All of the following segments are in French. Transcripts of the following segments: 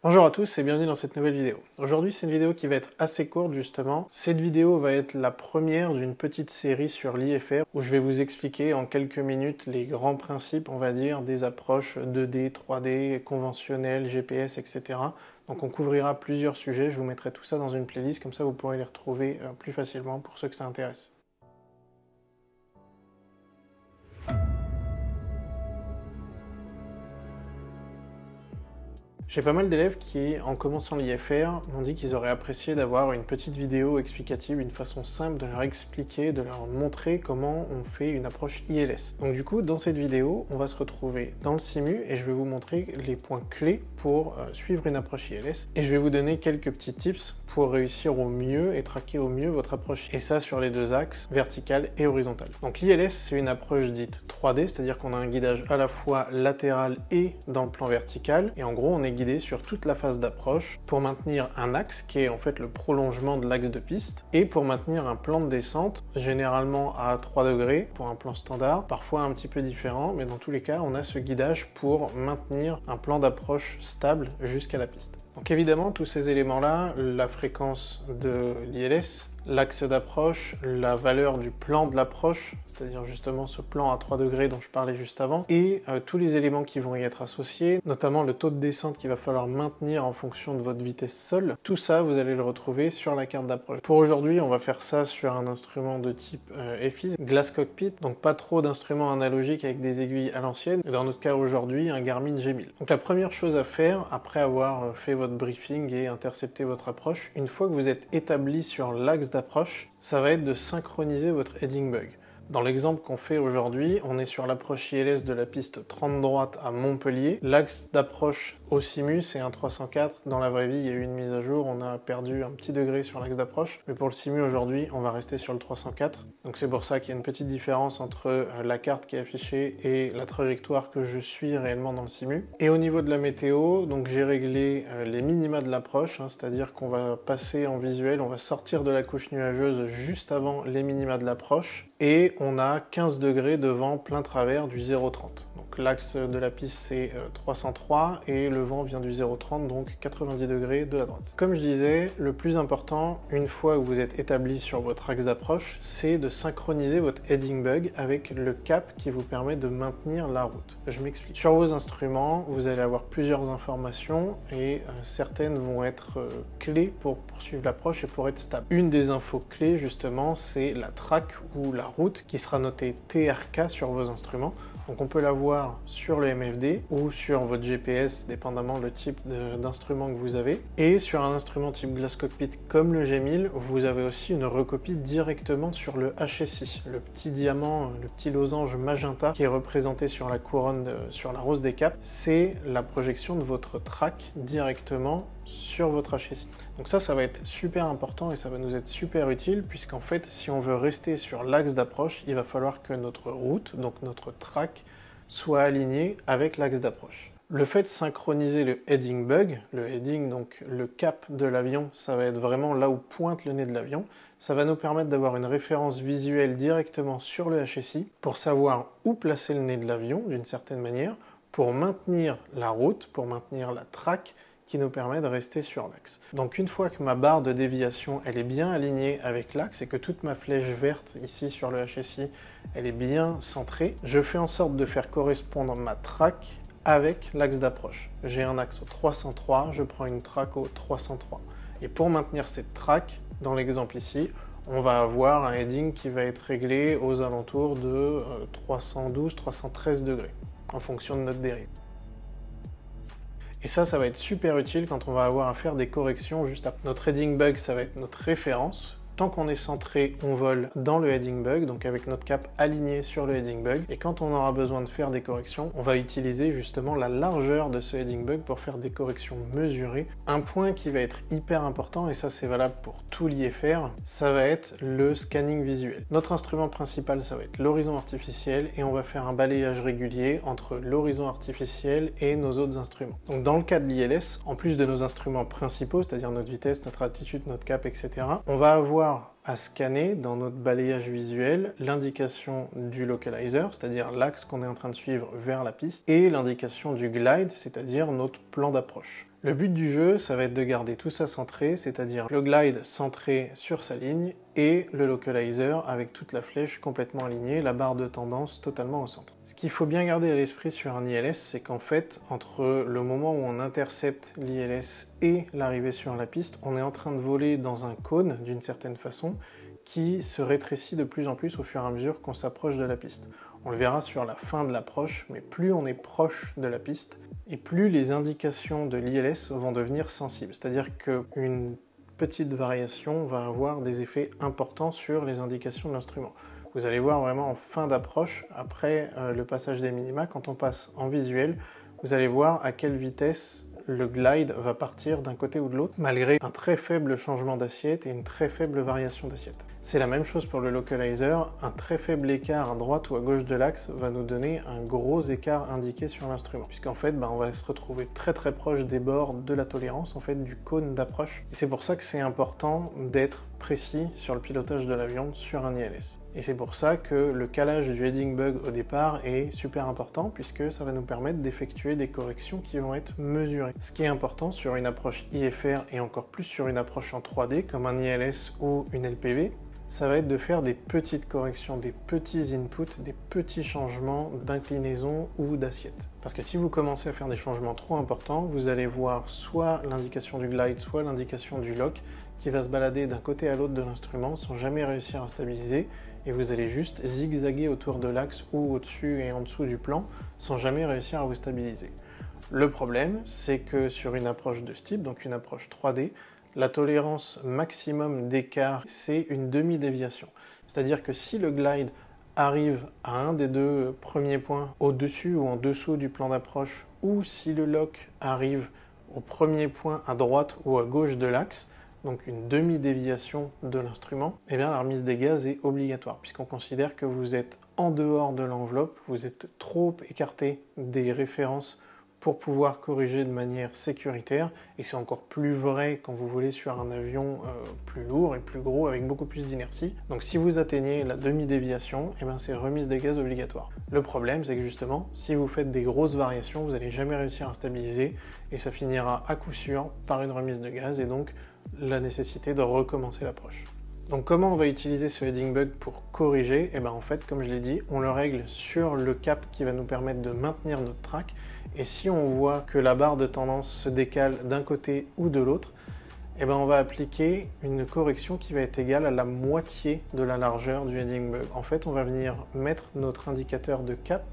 Bonjour à tous et bienvenue dans cette nouvelle vidéo. Aujourd'hui c'est une vidéo qui va être assez courte justement. Cette vidéo va être la première d'une petite série sur l'IFR où je vais vous expliquer en quelques minutes les grands principes, on va dire, des approches 2D, 3D, conventionnelles, GPS, etc. Donc on couvrira plusieurs sujets, je vous mettrai tout ça dans une playlist, comme ça vous pourrez les retrouver plus facilement pour ceux que ça intéresse. J'ai pas mal d'élèves qui, en commençant l'IFR, m'ont dit qu'ils auraient apprécié d'avoir une petite vidéo explicative, une façon simple de leur expliquer, de leur montrer comment on fait une approche ILS. Donc du coup, dans cette vidéo, on va se retrouver dans le simu et je vais vous montrer les points clés pour suivre une approche ILS. Et je vais vous donner quelques petits tips pour réussir au mieux et traquer au mieux votre approche. Et ça sur les deux axes, vertical et horizontal. Donc l'ILS, c'est une approche dite 3D, c'est-à-dire qu'on a un guidage à la fois latéral et dans le plan vertical. Et en gros, on est guidé sur toute la phase d'approche pour maintenir un axe qui est en fait le prolongement de l'axe de piste et pour maintenir un plan de descente, généralement à 3 degrés pour un plan standard, parfois un petit peu différent, mais dans tous les cas, on a ce guidage pour maintenir un plan d'approche stable jusqu'à la piste. Donc évidemment, tous ces éléments-là, la fréquence de l'ILS, l'axe d'approche, la valeur du plan de l'approche, c'est-à-dire justement ce plan à 3 degrés dont je parlais juste avant, et tous les éléments qui vont y être associés, notamment le taux de descente qu'il va falloir maintenir en fonction de votre vitesse sol, tout ça vous allez le retrouver sur la carte d'approche. Pour aujourd'hui, on va faire ça sur un instrument de type EFIS, Glass Cockpit, donc pas trop d'instruments analogiques avec des aiguilles à l'ancienne, et dans notre cas aujourd'hui, un Garmin G1000. Donc la première chose à faire, après avoir fait votre briefing et intercepté votre approche, une fois que vous êtes établi sur l'axe d'approche, ça va être de synchroniser votre heading bug. Dans l'exemple qu'on fait aujourd'hui, on est sur l'approche ILS de la piste 30 droite à Montpellier. L'axe d'approche au simu, c'est un 304. Dans la vraie vie, il y a eu une mise à jour, on a perdu un petit degré sur l'axe d'approche. Mais pour le simu aujourd'hui, on va rester sur le 304. Donc c'est pour ça qu'il y a une petite différence entre la carte qui est affichée et la trajectoire que je suis réellement dans le simu. Et au niveau de la météo, donc j'ai réglé les minima de l'approche, c'est-à-dire qu'on va passer en visuel, on va sortir de la couche nuageuse juste avant les minima de l'approche. Et on a 15 degrés de vent plein travers du 0,30. Donc l'axe de la piste c'est 303 et le vent vient du 0,30, donc 90 degrés de la droite. Comme je disais, le plus important, une fois que vous êtes établi sur votre axe d'approche, c'est de synchroniser votre heading bug avec le cap qui vous permet de maintenir la route. Je m'explique. Sur vos instruments, vous allez avoir plusieurs informations et certaines vont être clés pour poursuivre l'approche et pour être stable. Une des infos clés justement, c'est la track ou la route qui sera notée TRK sur vos instruments. Donc on peut la voir sur le MFD ou sur votre GPS, dépendamment le type d'instrument que vous avez. Et sur un instrument type Glass Cockpit comme le G1000, vous avez aussi une recopie directement sur le HSI, le petit diamant, le petit losange magenta qui est représenté sur la couronne, sur la rose des caps. C'est la projection de votre track directement sur votre HSI. Donc ça va être super important et ça va nous être super utile puisqu'en fait, si on veut rester sur l'axe d'approche, il va falloir que notre route, donc notre track, soit alignée avec l'axe d'approche. Le fait de synchroniser le heading bug, le heading, donc le cap de l'avion, ça va être vraiment là où pointe le nez de l'avion, ça va nous permettre d'avoir une référence visuelle directement sur le HSI pour savoir où placer le nez de l'avion d'une certaine manière, pour maintenir la route, pour maintenir la track, qui nous permet de rester sur l'axe. Donc une fois que ma barre de déviation elle est bien alignée avec l'axe et que toute ma flèche verte ici sur le HSI elle est bien centrée, je fais en sorte de faire correspondre ma track avec l'axe d'approche. J'ai un axe au 303, je prends une track au 303. Et pour maintenir cette track, dans l'exemple ici, on va avoir un heading qui va être réglé aux alentours de 312-313 degrés en fonction de notre dérive. Et ça va être super utile quand on va avoir à faire des corrections juste après. Notre heading bug, ça va être notre référence. Tant qu'on est centré, on vole dans le heading bug, donc avec notre cap aligné sur le heading bug. Et quand on aura besoin de faire des corrections, on va utiliser justement la largeur de ce heading bug pour faire des corrections mesurées. Un point qui va être hyper important, et ça c'est valable pour tout l'IFR, ça va être le scanning visuel. Notre instrument principal, ça va être l'horizon artificiel, et on va faire un balayage régulier entre l'horizon artificiel et nos autres instruments. Donc dans le cas de l'ILS, en plus de nos instruments principaux, c'est-à-dire notre vitesse, notre altitude, notre cap, etc., on va avoir à scanner dans notre balayage visuel l'indication du localizer, c'est-à-dire l'axe qu'on est en train de suivre vers la piste, et l'indication du glide, c'est-à-dire notre plan d'approche. Le but du jeu, ça va être de garder tout ça centré, c'est-à-dire le glide centré sur sa ligne et le localizer avec toute la flèche complètement alignée, la barre de tendance totalement au centre. Ce qu'il faut bien garder à l'esprit sur un ILS, c'est qu'en fait, entre le moment où on intercepte l'ILS et l'arrivée sur la piste, on est en train de voler dans un cône, d'une certaine façon, qui se rétrécit de plus en plus au fur et à mesure qu'on s'approche de la piste. On le verra sur la fin de l'approche, mais plus on est proche de la piste, et plus les indications de l'ILS vont devenir sensibles. C'est-à-dire qu'une petite variation va avoir des effets importants sur les indications de l'instrument. Vous allez voir vraiment en fin d'approche, après le passage des minima, quand on passe en visuel, vous allez voir à quelle vitesse le glide va partir d'un côté ou de l'autre, malgré un très faible changement d'assiette et une très faible variation d'assiette. C'est la même chose pour le localizer, un très faible écart à droite ou à gauche de l'axe va nous donner un gros écart indiqué sur l'instrument, puisqu'en fait on va se retrouver très proche des bords de la tolérance, en fait du cône d'approche, et c'est pour ça que c'est important d'être précis sur le pilotage de l'avion sur un ILS. Et c'est pour ça que le calage du heading bug au départ est super important, puisque ça va nous permettre d'effectuer des corrections qui vont être mesurées. Ce qui est important sur une approche IFR et encore plus sur une approche en 3D comme un ILS ou une LPV, ça va être de faire des petites corrections, des petits inputs, des petits changements d'inclinaison ou d'assiette. Parce que si vous commencez à faire des changements trop importants, vous allez voir soit l'indication du glide, soit l'indication du lock qui va se balader d'un côté à l'autre de l'instrument sans jamais réussir à stabiliser, et vous allez juste zigzaguer autour de l'axe ou au-dessus et en dessous du plan sans jamais réussir à vous stabiliser. Le problème, c'est que sur une approche de ce type, donc une approche 3D, la tolérance maximum d'écart, c'est une demi-déviation. C'est-à-dire que si le glide arrive à un des deux premiers points au-dessus ou en dessous du plan d'approche, ou si le lock arrive au premier point à droite ou à gauche de l'axe, donc une demi-déviation de l'instrument, eh bien la remise des gaz est obligatoire, puisqu'on considère que vous êtes en dehors de l'enveloppe, vous êtes trop écarté des références pour pouvoir corriger de manière sécuritaire, et c'est encore plus vrai quand vous volez sur un avion plus lourd et plus gros avec beaucoup plus d'inertie. Donc si vous atteignez la demi-déviation, eh ben c'est remise des gaz obligatoire. Le problème, c'est que justement, si vous faites des grosses variations, vous n'allez jamais réussir à stabiliser, et ça finira à coup sûr par une remise de gaz, et donc la nécessité de recommencer l'approche. Donc comment on va utiliser ce heading bug pour corriger? Et bien en fait, comme je l'ai dit, on le règle sur le cap qui va nous permettre de maintenir notre track, et si on voit que la barre de tendance se décale d'un côté ou de l'autre, et ben on va appliquer une correction qui va être égale à la moitié de la largeur du heading bug. En fait, on va venir mettre notre indicateur de cap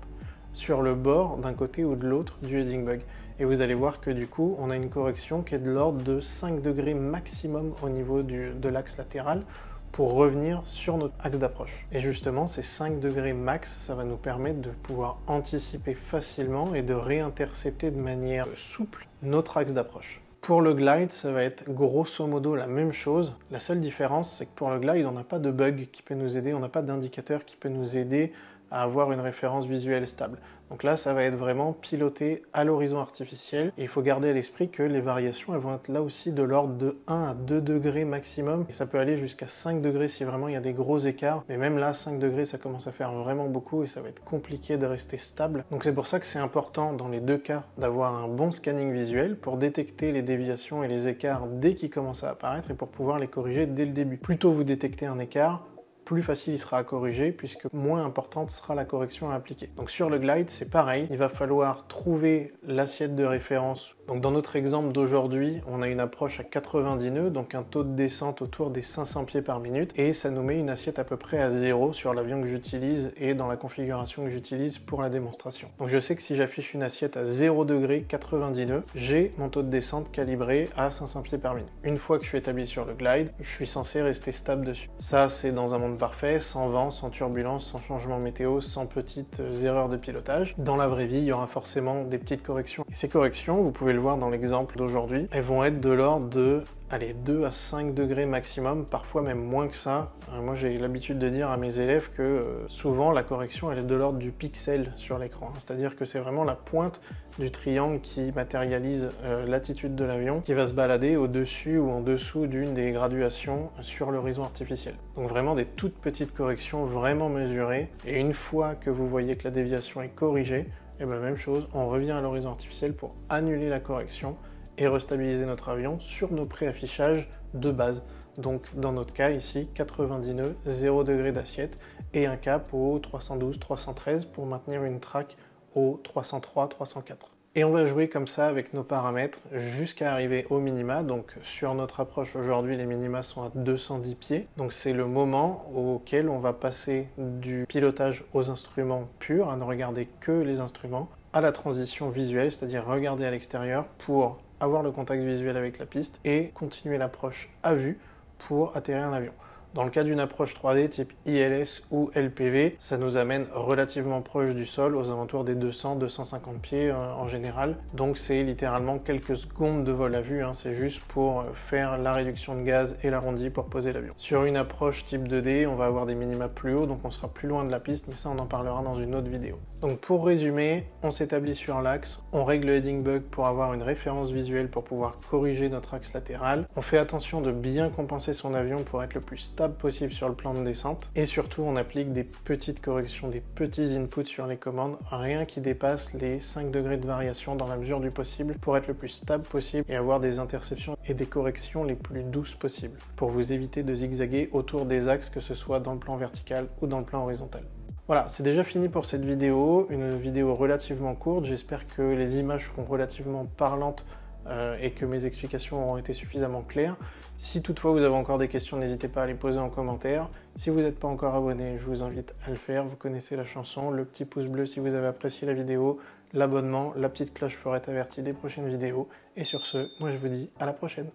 sur le bord d'un côté ou de l'autre du heading bug. Et vous allez voir que du coup, on a une correction qui est de l'ordre de 5 degrés maximum au niveau de l'axe latéral pour revenir sur notre axe d'approche. Et justement, ces 5 degrés max, ça va nous permettre de pouvoir anticiper facilement et de réintercepter de manière souple notre axe d'approche. Pour le glide, ça va être grosso modo la même chose. La seule différence, c'est que pour le glide, on n'a pas de bug qui peut nous aider, on n'a pas d'indicateur qui peut nous aider à avoir une référence visuelle stable. Donc là, ça va être vraiment piloté à l'horizon artificiel, et il faut garder à l'esprit que les variations, elles vont être là aussi de l'ordre de 1 à 2 degrés maximum, et ça peut aller jusqu'à 5 degrés si vraiment il y a des gros écarts, mais même là, 5 degrés, ça commence à faire vraiment beaucoup, et ça va être compliqué de rester stable. Donc c'est pour ça que c'est important, dans les deux cas, d'avoir un bon scanning visuel pour détecter les déviations et les écarts dès qu'ils commencent à apparaître, et pour pouvoir les corriger dès le début. Plus tôt vous détectez un écart, plus facile il sera à corriger, puisque moins importante sera la correction à appliquer. Donc sur le glide, c'est pareil, il va falloir trouver l'assiette de référence. Donc dans notre exemple d'aujourd'hui, on a une approche à 90 nœuds, donc un taux de descente autour des 500 pieds par minute, et ça nous met une assiette à peu près à 0 sur l'avion que j'utilise et dans la configuration que j'utilise pour la démonstration. Donc je sais que si j'affiche une assiette à 0 degré, 90 nœuds, j'ai mon taux de descente calibré à 500 pieds par minute. Une fois que je suis établi sur le glide, je suis censé rester stable dessus. Ça, c'est dans un monde parfait, sans vent, sans turbulence, sans changement météo, sans petites erreurs de pilotage. Dans la vraie vie, il y aura forcément des petites corrections. Et ces corrections, vous pouvez le voir dans l'exemple d'aujourd'hui, elles vont être de l'ordre de allez, 2 à 5 degrés maximum, parfois même moins que ça. Moi j'ai l'habitude de dire à mes élèves que souvent la correction elle est de l'ordre du pixel sur l'écran, c'est-à-dire que c'est vraiment la pointe du triangle qui matérialise l'attitude de l'avion qui va se balader au-dessus ou en dessous d'une des graduations sur l'horizon artificiel. Donc vraiment des toutes petites corrections vraiment mesurées, et une fois que vous voyez que la déviation est corrigée, et bien même chose, on revient à l'horizon artificiel pour annuler la correction et restabiliser notre avion sur nos préaffichages de base. Donc dans notre cas ici, 90 nœuds, 0 degré d'assiette et un cap au 312-313 pour maintenir une track au 303-304. Et on va jouer comme ça avec nos paramètres jusqu'à arriver au minima. Donc sur notre approche aujourd'hui, les minima sont à 210 pieds. Donc c'est le moment auquel on va passer du pilotage aux instruments purs, à ne regarder que les instruments, à la transition visuelle, c'est-à-dire regarder à l'extérieur pour avoir le contact visuel avec la piste et continuer l'approche à vue pour atterrir un avion. Dans le cas d'une approche 3D type ILS ou LPV, ça nous amène relativement proche du sol, aux alentours des 200-250 pieds en général. Donc c'est littéralement quelques secondes de vol à vue, hein. C'est juste pour faire la réduction de gaz et l'arrondi pour poser l'avion. Sur une approche type 2D, on va avoir des minima plus hauts, donc on sera plus loin de la piste, mais ça on en parlera dans une autre vidéo. Donc pour résumer, on s'établit sur l'axe, on règle le heading bug pour avoir une référence visuelle pour pouvoir corriger notre axe latéral, on fait attention de bien compenser son avion pour être le plus stable possible sur le plan de descente, et surtout on applique des petites corrections, des petits inputs sur les commandes, rien qui dépasse les 5 degrés de variation dans la mesure du possible pour être le plus stable possible et avoir des interceptions et des corrections les plus douces possibles, pour vous éviter de zigzaguer autour des axes, que ce soit dans le plan vertical ou dans le plan horizontal. Voilà, c'est déjà fini pour cette vidéo, une vidéo relativement courte, j'espère que les images seront relativement parlantes et que mes explications auront été suffisamment claires. Si toutefois vous avez encore des questions, n'hésitez pas à les poser en commentaire. Si vous n'êtes pas encore abonné, je vous invite à le faire. Vous connaissez la chanson, le petit pouce bleu si vous avez apprécié la vidéo, l'abonnement, la petite cloche pour être averti des prochaines vidéos. Et sur ce, moi je vous dis à la prochaine.